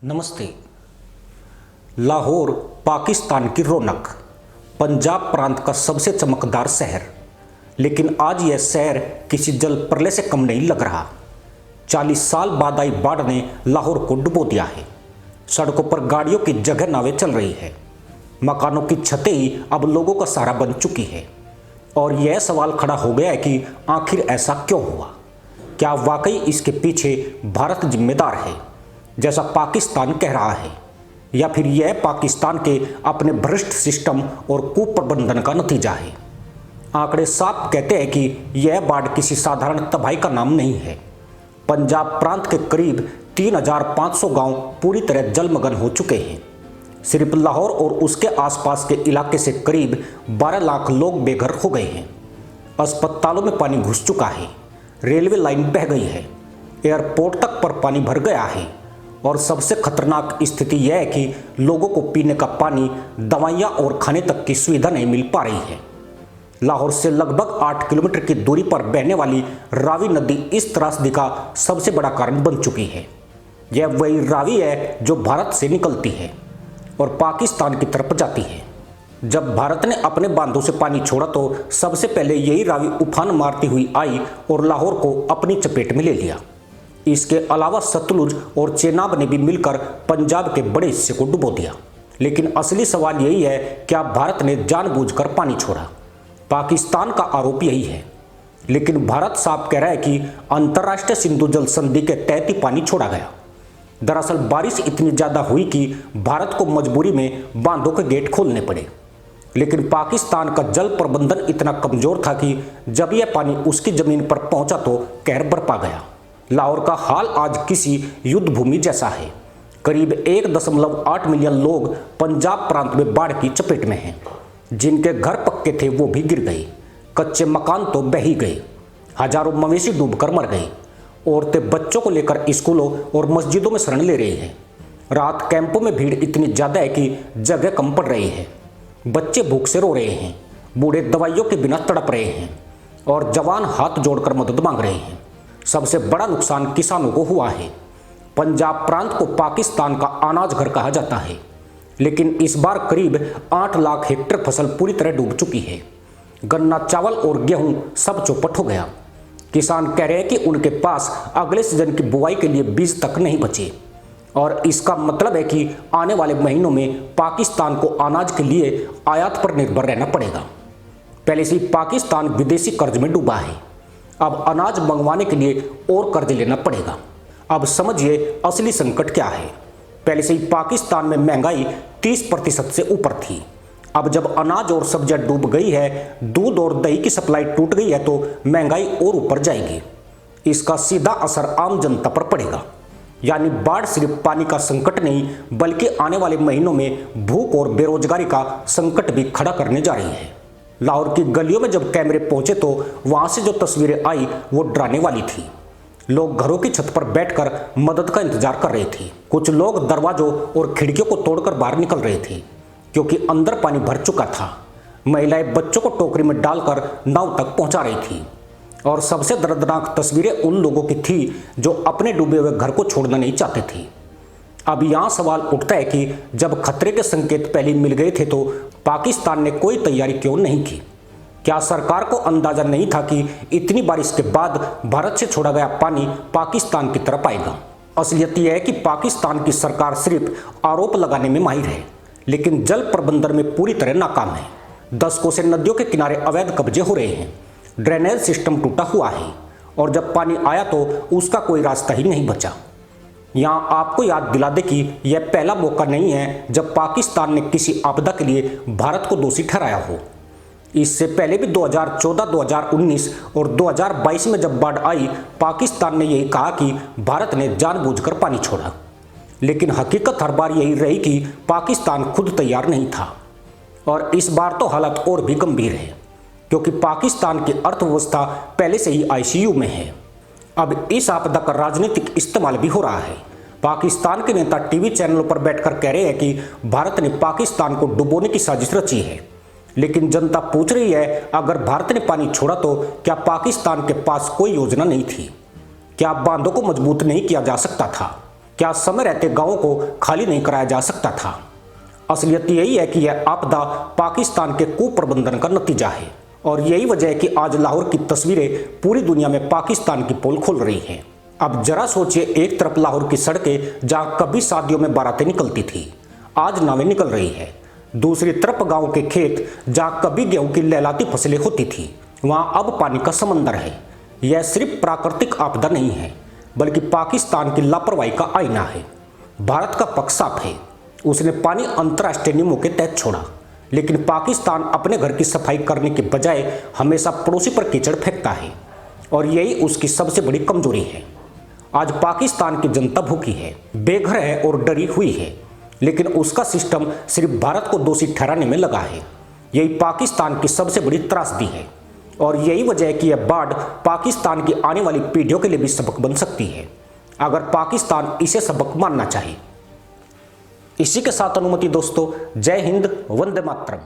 नमस्ते। लाहौर पाकिस्तान की रौनक, पंजाब प्रांत का सबसे चमकदार शहर, लेकिन आज यह शहर किसी जल प्रलय से कम नहीं लग रहा। 40 साल बाद आई बाढ़ ने लाहौर को डुबो दिया है। सड़कों पर गाड़ियों की जगह नावें चल रही है। मकानों की छतें ही अब लोगों का सहारा बन चुकी है। और यह सवाल खड़ा हो गया है कि आखिर ऐसा क्यों हुआ? क्या वाकई इसके पीछे भारत जिम्मेदार है, जैसा पाकिस्तान कह रहा है, या फिर यह पाकिस्तान के अपने भ्रष्ट सिस्टम और कुप्रबंधन का नतीजा है? आंकड़े साफ कहते हैं कि यह बाढ़ किसी साधारण तबाही का नाम नहीं है। पंजाब प्रांत के करीब 3,500 गांव पूरी तरह जलमग्न हो चुके हैं। सिर्फ लाहौर और उसके आसपास के इलाके से करीब 12 लाख लोग बेघर हो गए हैं। अस्पतालों में पानी घुस चुका है, रेलवे लाइन बह गई है, एयरपोर्ट तक पर पानी भर गया है। और सबसे खतरनाक स्थिति यह है कि लोगों को पीने का पानी, दवाइयाँ और खाने तक की सुविधा नहीं मिल पा रही है। लाहौर से लगभग 8 किलोमीटर की दूरी पर बहने वाली रावी नदी इस त्रासदी का सबसे बड़ा कारण बन चुकी है। यह वही रावी है जो भारत से निकलती है और पाकिस्तान की तरफ जाती है। जब भारत ने अपने बांधों से पानी छोड़ा तो सबसे पहले यही रावी उफान मारती हुई आई और लाहौर को अपनी चपेट में ले लिया। इसके अलावा सतलुज और चेनाब ने भी मिलकर पंजाब के बड़े हिस्से को डुबो दिया। लेकिन असली सवाल यही है, क्या भारत ने जानबूझकर पानी छोड़ा? पाकिस्तान का आरोप यही है, लेकिन भारत साफ कह रहा है कि अंतर्राष्ट्रीय सिंधु जल संधि के तहत ही पानी छोड़ा गया। दरअसल बारिश इतनी ज़्यादा हुई कि भारत को मजबूरी में बांधों के गेट खोलने पड़े। लेकिन पाकिस्तान का जल प्रबंधन इतना कमज़ोर था कि जब यह पानी उसकी ज़मीन पर पहुंचा तो कहर बरपा गया। लाहौर का हाल आज किसी युद्ध भूमि जैसा है। करीब 1.8 मिलियन लोग पंजाब प्रांत में बाढ़ की चपेट में हैं। जिनके घर पक्के थे वो भी गिर गए, कच्चे मकान तो बह ही गए, हजारों मवेशी डूबकर मर गए। औरतें बच्चों को लेकर स्कूलों और मस्जिदों में शरण ले रही हैं। रात कैंपों में भीड़ इतनी ज़्यादा है कि जगह कम पड़ रही है। बच्चे भूख से रो रहे हैं, बूढ़े दवाइयों के बिना तड़प रहे हैं और जवान हाथ जोड़कर मदद मांग रहे हैं। सबसे बड़ा नुकसान किसानों को हुआ है। पंजाब प्रांत को पाकिस्तान का अनाज घर कहा जाता है, लेकिन इस बार करीब 8 लाख हेक्टेयर फसल पूरी तरह डूब चुकी है। गन्ना, चावल और गेहूं सब चौपट हो गया। किसान कह रहे हैं कि उनके पास अगले सीजन की बुआई के लिए बीज तक नहीं बचे और इसका मतलब है कि आने वाले महीनों में पाकिस्तान को अनाज के लिए आयात पर निर्भर रहना पड़ेगा। पहले से ही पाकिस्तान विदेशी कर्ज में डूबा है। अब अनाज मंगवाने के लिए और कर्ज लेना पड़ेगा। अब समझिए असली संकट क्या है। पहले से ही पाकिस्तान में महंगाई 30% से ऊपर थी। अब जब अनाज और सब्जियां डूब गई है, दूध और दही की सप्लाई टूट गई है, तो महंगाई और ऊपर जाएगी। इसका सीधा असर आम जनता पर पड़ेगा। यानी बाढ़ सिर्फ पानी का संकट नहीं, बल्कि आने वाले महीनों में भूख और बेरोजगारी का संकट भी खड़ा करने जा रही है। लाहौर की गलियों में जब कैमरे पहुंचे तो वहां से जो तस्वीरें आई वो डराने वाली थी। लोग घरों की छत पर बैठकर मदद का इंतजार कर रहे थे। कुछ लोग दरवाजों और खिड़कियों को तोड़कर बाहर निकल रहे थे, क्योंकि अंदर पानी भर चुका था। महिलाएं बच्चों को टोकरी में डालकर नाव तक पहुंचा रही थी। और सबसे दर्दनाक तस्वीरें उन लोगों की थी जो अपने डूबे हुए घर को छोड़ना नहीं चाहते थे। अब यहाँ सवाल उठता है कि जब खतरे के संकेत पहले मिल गए थे तो पाकिस्तान ने कोई तैयारी क्यों नहीं की? क्या सरकार को अंदाजा नहीं था कि इतनी बारिश के बाद भारत से छोड़ा गया पानी पाकिस्तान की तरफ आएगा? असलियत यह है कि पाकिस्तान की सरकार सिर्फ आरोप लगाने में माहिर है, लेकिन जल प्रबंधन में पूरी तरह नाकाम है। दशकों से नदियों के किनारे अवैध कब्जे हो रहे हैं, ड्रेनेज सिस्टम टूटा हुआ है और जब पानी आया तो उसका कोई रास्ता ही नहीं बचा। यहाँ आपको याद दिला दे कि यह पहला मौका नहीं है जब पाकिस्तान ने किसी आपदा के लिए भारत को दोषी ठहराया हो। इससे पहले भी 2014, 2019 और 2022 में जब बाढ़ आई, पाकिस्तान ने यही कहा कि भारत ने जानबूझकर पानी छोड़ा। लेकिन हकीकत हर बार यही रही कि पाकिस्तान खुद तैयार नहीं था। और इस बार तो हालत और भी गंभीर है, क्योंकि पाकिस्तान की अर्थव्यवस्था पहले से ही आईसीयू में है। अब इस आपदा का राजनीतिक इस्तेमाल भी हो रहा है। पाकिस्तान के नेता टीवी चैनलों पर बैठकर कह रहे हैं कि भारत ने पाकिस्तान को डुबोने की साजिश रची है। लेकिन जनता पूछ रही है, अगर भारत ने पानी छोड़ा तो क्या पाकिस्तान के पास कोई योजना नहीं थी? क्या बांधों को मजबूत नहीं किया जा सकता था? क्या समय रहते गांवों को खाली नहीं कराया जा सकता था? असलियत यही है कि यह आपदा पाकिस्तान के कुप्रबंधन का नतीजा है और यही वजह है कि आज लाहौर की तस्वीरें पूरी दुनिया में पाकिस्तान की पोल खोल रही हैं। अब जरा सोचिए, एक तरफ लाहौर की सड़कें जहां कभी शादियों में बारातें निकलती थी, आज नावें निकल रही है। दूसरी तरफ गांव के खेत जहां कभी गेहूं की लहलाती फसलें होती थी, वहां अब पानी का समंदर है। यह सिर्फ प्राकृतिक आपदा नहीं है, बल्कि पाकिस्तान की लापरवाही का आईना है। भारत का पक्ष साफ है, उसने पानी अंतर्राष्ट्रीय नियमों के तहत छोड़ा, लेकिन पाकिस्तान अपने घर की सफाई करने के बजाय हमेशा पड़ोसी पर कीचड़ फेंकता है और यही उसकी सबसे बड़ी कमजोरी है। आज पाकिस्तान की जनता भूखी है, बेघर है और डरी हुई है, लेकिन उसका सिस्टम सिर्फ भारत को दोषी ठहराने में लगा है। यही पाकिस्तान की सबसे बड़ी त्रासदी है और यही वजह है कि यह बाढ़ पाकिस्तान की आने वाली पीढ़ियों के लिए भी सबक बन सकती है, अगर पाकिस्तान इसे सबक मानना चाहे। इसी के साथ अनुमति दोस्तों, जय हिंद, वंदे मातरम।